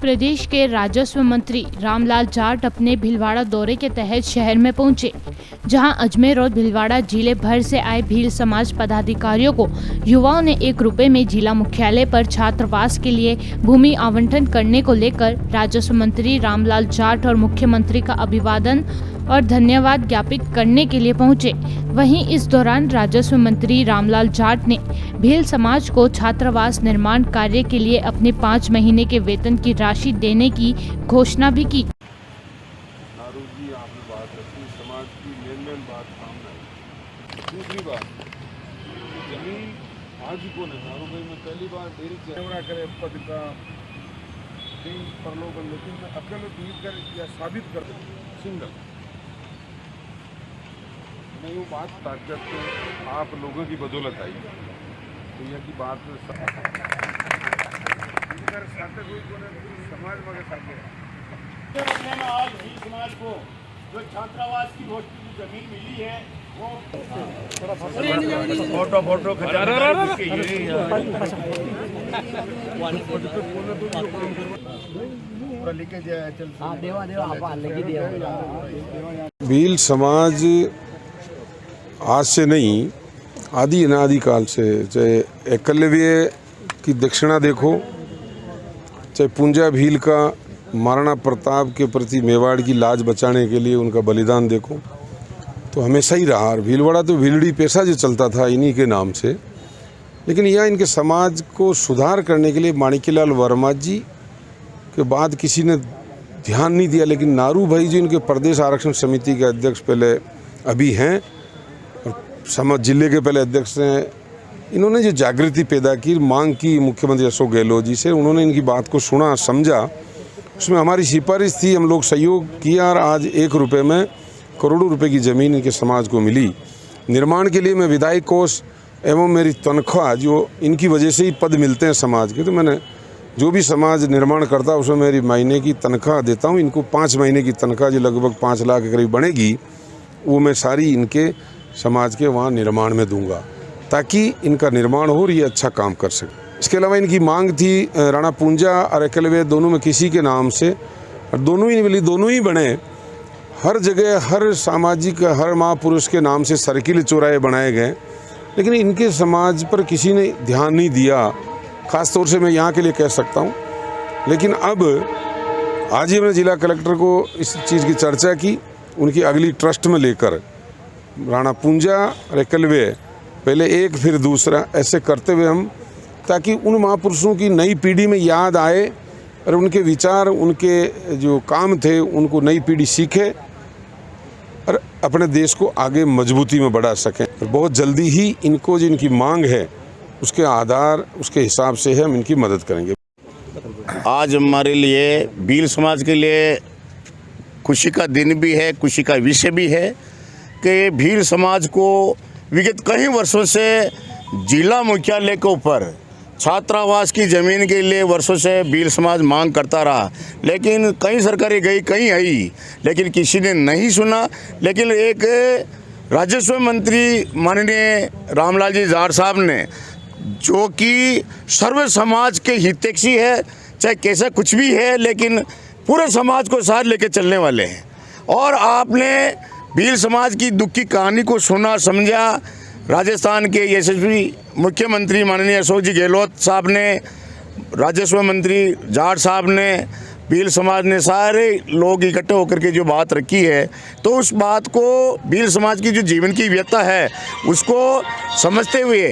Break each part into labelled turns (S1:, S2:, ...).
S1: प्रदेश के राजस्व मंत्री रामलाल जाट अपने भीलवाड़ा दौरे के तहत शहर में पहुंचे, जहां अजमेर और भीलवाड़ा जिले भर से आए भील समाज पदाधिकारियों को युवाओं ने 1 रुपए में जिला मुख्यालय पर छात्रावास के लिए भूमि आवंटन करने को लेकर राजस्व मंत्री रामलाल जाट और मुख्यमंत्री का अभिवादन और धन्यवाद ज्ञापित करने के लिए पहुंचे। वहीं इस दौरान राजस्व मंत्री रामलाल जाट ने भील समाज को छात्रावास निर्माण कार्य के लिए अपने 5 महीने के वेतन की राशि देने की घोषणा भी की।
S2: नारू जी, आपने बात रखी, समाज की मेन बात सामने आई। दूसरी बात, जमीन आज को नहीं, नारू भाई में पहली बार डेरी चेवड़ा करे पद का परलोकन, लेकिन मैं अकेले बीत कर या साबित कर दूँ सिंगल मैं वो बात ताकत आप लोगों की बदौलत आई। तो यह की बात समाज में
S3: आज भी समाज को जो छात्रावास की जमीन मिली है वो फोटो
S2: भील समाज आज से नहीं, आदि अनादि काल से, चाहे एकलव्य की दक्षिणा देखो, चाहे पूंजा भील का महाराणा प्रताप के प्रति मेवाड़ की लाज बचाने के लिए उनका बलिदान देखो, तो हमेशा ही रहा। भीलवाड़ा तो भीलड़ी पेशा जो चलता था इन्हीं के नाम से, लेकिन यह इनके समाज को सुधार करने के लिए माणिक्यलाल वर्मा जी के बाद किसी ने ध्यान नहीं दिया। लेकिन नारू भाई जो इनके प्रदेश आरक्षण समिति के अध्यक्ष पहले अभी हैं और समाज जिले के पहले अध्यक्ष हैं, इन्होंने जो जागृति पैदा की, मांग की मुख्यमंत्री अशोक गहलोत जी से, उन्होंने इनकी बात को सुना समझा, उसमें हमारी सिफारिश थी, हम लोग सहयोग किया और आज 1 रुपये में करोड़ों रुपए की ज़मीन इनके समाज को मिली। निर्माण के लिए मैं विधायक कोष एवं मेरी तनख्वाह, जो इनकी वजह से ही पद मिलते हैं समाज के, तो मैंने जो भी समाज निर्माण करता है उसमें मेरी महीने की तनख्वाह देता हूँ। इनको 5 महीने की तनख्वाह जो लगभग 5 लाख के करीब बनेगी, वो मैं सारी इनके समाज के वहाँ निर्माण में दूंगा, ताकि इनका निर्माण हो और ये अच्छा काम कर सके। इसके अलावा इनकी मांग थी राणा पूंजा और एकलव्य दोनों में किसी के नाम से, और दोनों ही मिली, दोनों ही बने। हर जगह हर सामाजिक हर महापुरुष के नाम से सर्किल चौराहे बनाए गए, लेकिन इनके समाज पर किसी ने ध्यान नहीं दिया। ख़ास तौर से मैं यहाँ के लिए कह सकता हूँ। लेकिन अब आज ही मैंने जिला कलेक्टर को इस चीज़ की चर्चा की, उनकी अगली ट्रस्ट में लेकर राणा पूंजा और एकलव्य पहले एक फिर दूसरा ऐसे करते हुए हम, ताकि उन महापुरुषों की नई पीढ़ी में याद आए और उनके विचार, उनके जो काम थे उनको नई पीढ़ी सीखे और अपने देश को आगे मजबूती में बढ़ा सकें। और बहुत जल्दी ही इनको जो इनकी मांग है उसके आधार, उसके हिसाब से है, हम इनकी मदद करेंगे।
S3: आज हमारे लिए भील समाज के लिए खुशी का दिन भी है, खुशी का विषय भी है कि भील समाज को विगत कई वर्षों से जिला मुख्यालय के ऊपर छात्रावास की ज़मीन के लिए वर्षों से भील समाज मांग करता रहा, लेकिन कई सरकारें गई, कई आई, लेकिन किसी ने नहीं सुना। लेकिन एक राजस्व मंत्री माननीय रामलाल जी जाट साहब ने, जो कि सर्व समाज के हितैषी है, चाहे कैसा कुछ भी है, लेकिन पूरे समाज को साथ लेके चलने वाले हैं, और आपने भील समाज की दुख की कहानी को सुना समझा। राजस्थान के यशस्वी मुख्यमंत्री माननीय अशोक जी गहलोत साहब ने, राजस्व मंत्री जाट साहब ने, भील समाज ने, सारे लोग इकट्ठे होकर के जो बात रखी है, तो उस बात को भील समाज की जो जीवन की व्यथा है उसको समझते हुए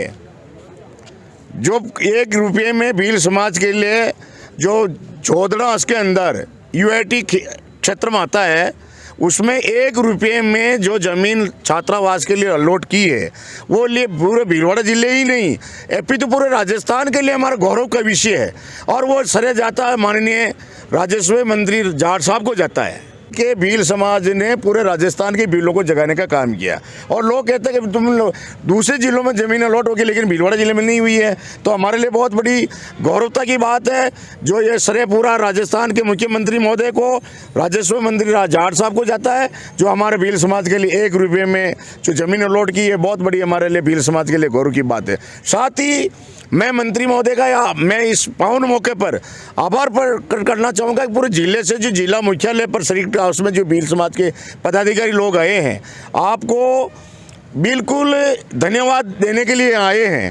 S3: जो 1 रुपये में भील समाज के लिए जो चौधड़ा उसके अंदर यूआईटी क्षेत्र में आता है, उसमें 1 रुपये में जो ज़मीन छात्रावास के लिए अलॉट की है, वो लिए पूरे भीलवाड़ा जिले ही नहीं, एपी तो पूरे राजस्थान के लिए हमारा गौरव का विषय है। और वो श्रेय जाता है माननीय राजस्व मंत्री जाट साहब को जाता है। कि भील समाज ने पूरे राजस्थान के भीलों को जगाने का काम किया। और लोग कहते हैं कि तुम दूसरे जिलों में ज़मीन अलॉट होगी लेकिन भीलवाड़ा जिले में नहीं हुई है, तो हमारे लिए बहुत बड़ी गौरवता की बात है। जो ये श्रेय पूरा राजस्थान के मुख्यमंत्री महोदय को, राजस्व मंत्री जाट साहब को जाता है, जो हमारे भील समाज के लिए 1 रुपये में जो ज़मीन अलॉट की है, बहुत बड़ी हमारे लिए भील समाज के लिए गौरव की बात है। साथ ही मैं मंत्री महोदय का या मैं इस पावन मौके पर आभार प्रकट करना चाहूँगा कि पूरे जिले से जो जिला मुख्यालय पर संयुक्त हाउस में जो भील समाज के पदाधिकारी लोग आए हैं, आपको बिल्कुल धन्यवाद देने के लिए आए हैं।